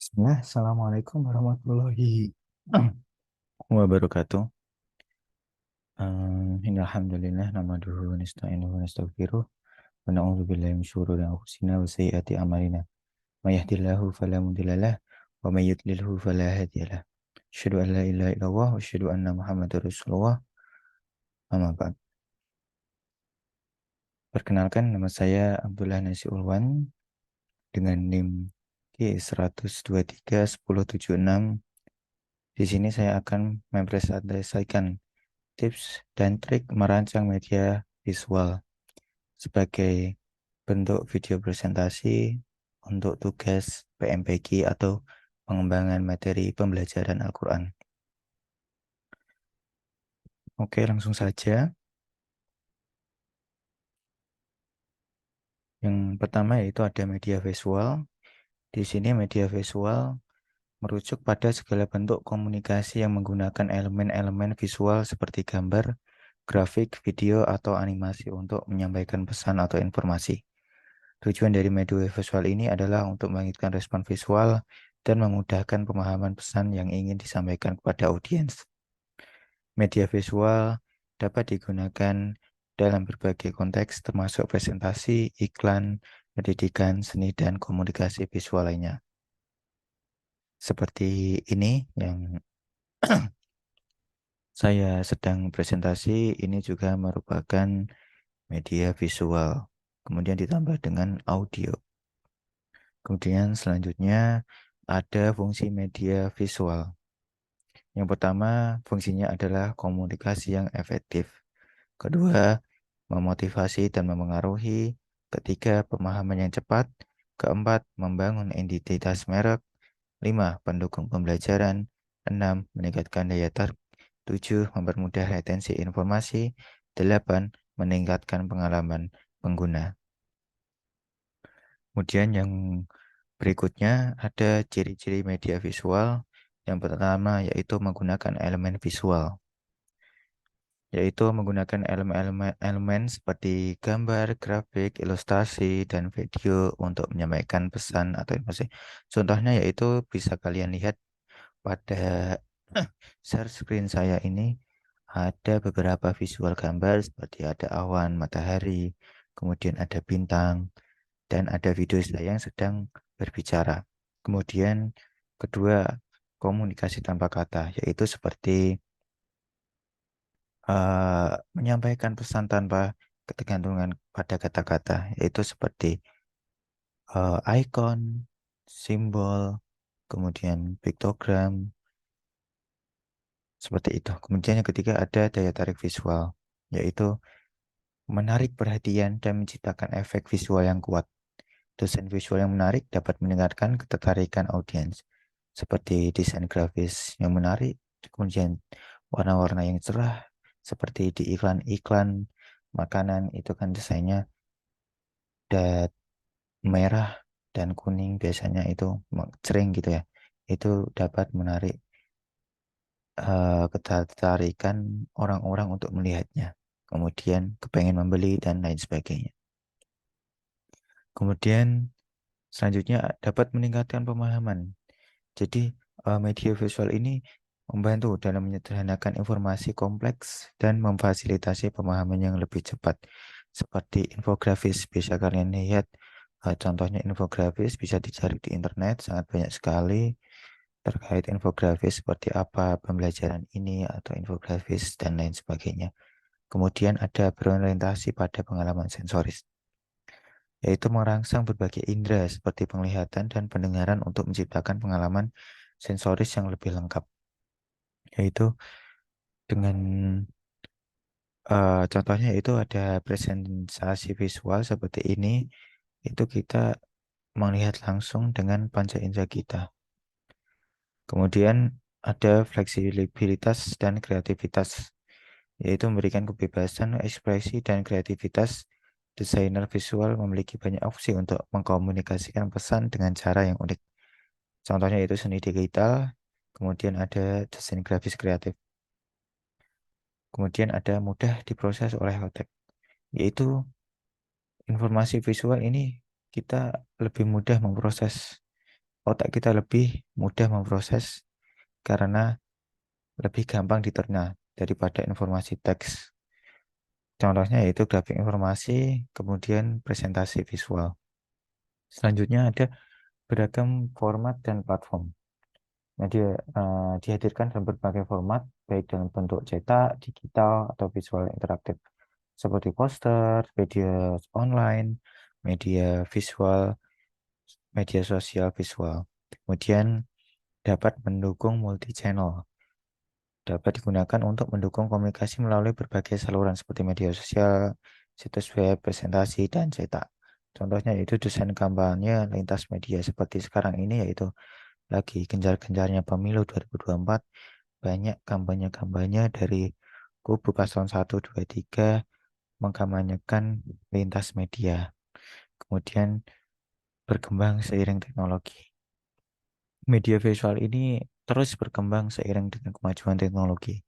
Bismillah, Assalamualaikum warahmatullahi wabarakatuh. Alhamdulillah, namaduhu wa nasta'inuhu wa nastaghfiruh wa na'udzu billahi min syururi anfusina wa sayyiati a'malina. May yahdihillahu fala mudhillalah wa may yudlilhu fala hadiyalah. Asyhadu an la ilaha illallah wa asyhadu anna Muhammadar Rasulullah. Amma ba'd. Perkenalkan, nama saya Abdullah Nasi Ulwan dengan NIM K1231076. Di sini saya akan mempresentasikan tips dan trik merancang media visual sebagai bentuk video presentasi untuk tugas PMPG atau pengembangan materi pembelajaran Al-Quran. Oke, langsung saja. Yang pertama yaitu ada media visual. Di sini media visual merujuk pada segala bentuk komunikasi yang menggunakan elemen-elemen visual seperti gambar, grafik, video, atau animasi untuk menyampaikan pesan atau informasi. Tujuan dari media visual ini adalah untuk membangkitkan respon visual dan memudahkan pemahaman pesan yang ingin disampaikan kepada audiens. Media visual dapat digunakan dalam berbagai konteks termasuk presentasi, iklan, pendidikan, seni, dan komunikasi visual lainnya. Seperti ini yang saya sedang presentasi, ini juga merupakan media visual. Kemudian ditambah dengan audio. Kemudian selanjutnya ada fungsi media visual. Yang pertama, fungsinya adalah komunikasi yang efektif. Kedua, memotivasi dan memengaruhi. Ketiga, pemahaman yang cepat. Keempat, membangun identitas merek. Lima, pendukung pembelajaran. Enam, meningkatkan daya tarik. Tujuh, mempermudah retensi informasi. Delapan, meningkatkan pengalaman pengguna. Kemudian yang berikutnya ada ciri-ciri media visual. Yang pertama yaitu menggunakan elemen visual, yaitu menggunakan elemen seperti gambar, grafik, ilustrasi, dan video untuk menyampaikan pesan atau informasi. Contohnya yaitu bisa kalian lihat pada share screen saya ini ada beberapa visual gambar seperti ada awan, matahari, kemudian ada bintang, dan ada video saya yang sedang berbicara. Kemudian kedua, komunikasi tanpa kata, yaitu seperti menyampaikan pesan tanpa ketergantungan pada kata-kata, yaitu seperti icon, simbol, kemudian piktogram, seperti itu. Kemudian yang ketiga ada daya tarik visual, yaitu menarik perhatian dan menciptakan efek visual yang kuat. Desain visual yang menarik dapat meningkatkan ketertarikan audiens, seperti desain grafis yang menarik, kemudian warna-warna yang cerah, seperti di iklan-iklan makanan itu kan desainnya dan merah dan kuning biasanya itu sering gitu ya. Itu dapat menarik ketertarikan orang-orang untuk melihatnya. Kemudian kepengen membeli dan lain sebagainya. Kemudian selanjutnya dapat meningkatkan pemahaman. Jadi media visual ini membantu dalam menyederhanakan informasi kompleks dan memfasilitasi pemahaman yang lebih cepat. Seperti infografis bisa kalian lihat, contohnya infografis bisa dicari di internet, sangat banyak sekali terkait infografis seperti apa pembelajaran ini atau infografis dan lain sebagainya. Kemudian ada berorientasi pada pengalaman sensoris, yaitu merangsang berbagai indera seperti penglihatan dan pendengaran untuk menciptakan pengalaman sensoris yang lebih lengkap. Yaitu dengan contohnya itu ada presentasi visual seperti ini, itu kita melihat langsung dengan panca indera kita. Kemudian ada fleksibilitas dan kreativitas, yaitu memberikan kebebasan ekspresi dan kreativitas. Desainer visual memiliki banyak opsi untuk mengkomunikasikan pesan dengan cara yang unik. Contohnya itu seni digital, kemudian ada desain grafis kreatif. Kemudian ada mudah diproses oleh otak, yaitu informasi visual ini kita lebih mudah memproses otak kita lebih mudah memproses karena lebih gampang dicerna daripada informasi teks. Contohnya yaitu grafik informasi, kemudian presentasi visual. Selanjutnya ada beragam format dan platform. Media dihadirkan dalam berbagai format, baik dalam bentuk cetak, digital, atau visual interaktif, seperti poster, video online, media visual, media sosial visual. Kemudian dapat mendukung multi-channel, dapat digunakan untuk mendukung komunikasi melalui berbagai saluran seperti media sosial, situs web, presentasi, dan cetak. Contohnya yaitu desain kampanye lintas media seperti sekarang ini, yaitu lagi gencar-gencarnya pemilu 2024, banyak kampanye-kampanye dari kubu paslon 1, 2, 3 mengkampanyekan lintas media. Kemudian berkembang seiring teknologi. Media visual ini terus berkembang seiring dengan kemajuan teknologi,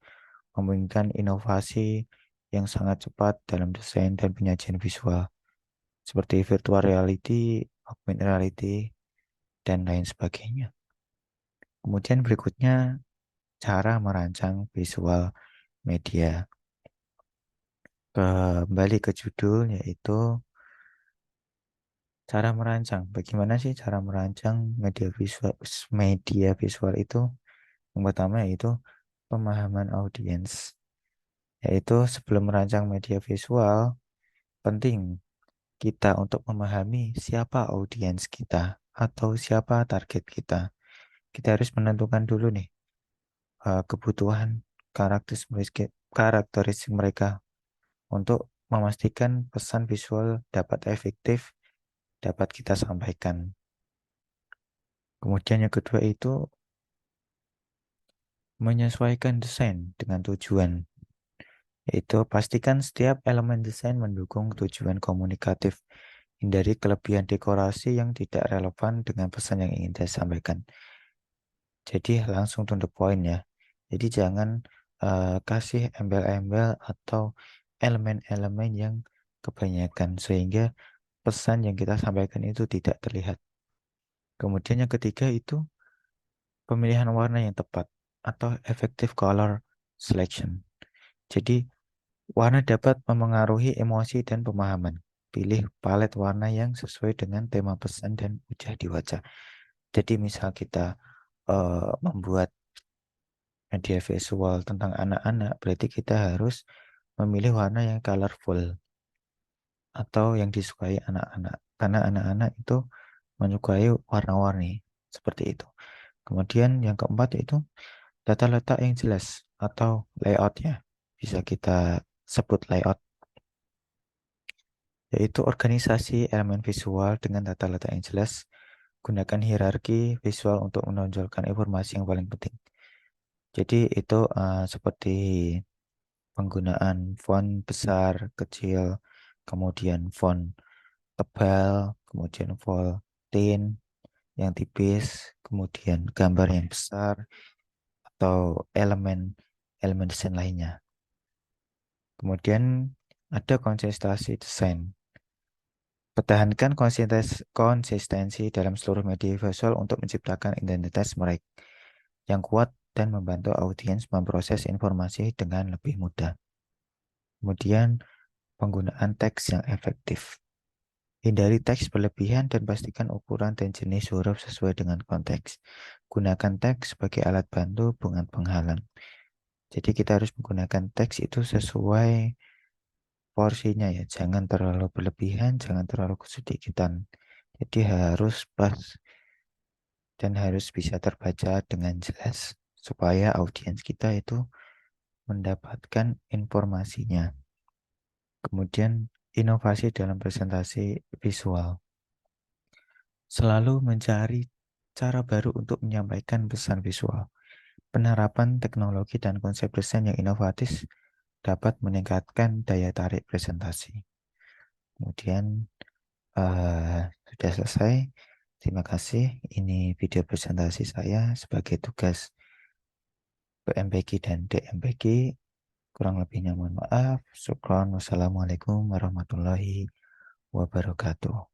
memungkinkan inovasi yang sangat cepat dalam desain dan penyajian visual, seperti virtual reality, augmented reality, dan lain sebagainya. Kemudian berikutnya, cara merancang visual media. Kembali ke judul, yaitu cara merancang. Bagaimana sih cara merancang media visual? Media visual itu yang pertama yaitu pemahaman audiens. Yaitu sebelum merancang media visual, penting kita untuk memahami siapa audiens kita atau siapa target kita. Kita harus menentukan dulu nih kebutuhan karakteristik mereka untuk memastikan pesan visual dapat efektif dapat kita sampaikan. Kemudian yang kedua itu menyesuaikan desain dengan tujuan, yaitu pastikan setiap elemen desain mendukung tujuan komunikatif. Hindari kelebihan dekorasi yang tidak relevan dengan pesan yang ingin disampaikan. Jadi langsung to the point ya. Jadi jangan kasih embel-embel atau elemen-elemen yang kebanyakan sehingga pesan yang kita sampaikan itu tidak terlihat. Kemudian yang ketiga itu pemilihan warna yang tepat atau effective color selection. Jadi warna dapat memengaruhi emosi dan pemahaman. Pilih palet warna yang sesuai dengan tema pesan dan wajah di wajah. Jadi misal kita membuat media visual tentang anak-anak, berarti kita harus memilih warna yang colorful atau yang disukai anak-anak. Karena anak-anak itu menyukai warna-warni seperti itu. Kemudian yang keempat itu tata letak yang jelas atau layoutnya. Bisa kita sebut layout, yaitu organisasi elemen visual dengan tata letak yang jelas. Gunakan hierarki visual untuk menonjolkan informasi yang paling penting. Jadi itu seperti penggunaan font besar, kecil, kemudian font tebal, kemudian font thin yang tipis, kemudian gambar yang besar, atau elemen desain lainnya. Kemudian ada konsistensi desain. Pertahankan konsistensi dalam seluruh media visual untuk menciptakan identitas mereka yang kuat dan membantu audiens memproses informasi dengan lebih mudah. Kemudian penggunaan teks yang efektif. Hindari teks berlebihan dan pastikan ukuran dan jenis huruf sesuai dengan konteks. Gunakan teks sebagai alat bantu, bukan penghalang. Jadi kita harus menggunakan teks itu sesuai porsinya ya. Jangan terlalu berlebihan, jangan terlalu kesedikitan. Jadi harus pas dan harus bisa terbaca dengan jelas supaya audiens kita itu mendapatkan informasinya. Kemudian inovasi dalam presentasi visual. Selalu mencari cara baru untuk menyampaikan pesan visual. Penerapan teknologi dan konsep desain yang inovatif dapat meningkatkan daya tarik presentasi. Kemudian sudah selesai. Terima kasih. Ini video presentasi saya sebagai tugas PMPG dan DMPG. Kurang lebihnya mohon maaf. Syukron. Wassalamualaikum warahmatullahi wabarakatuh.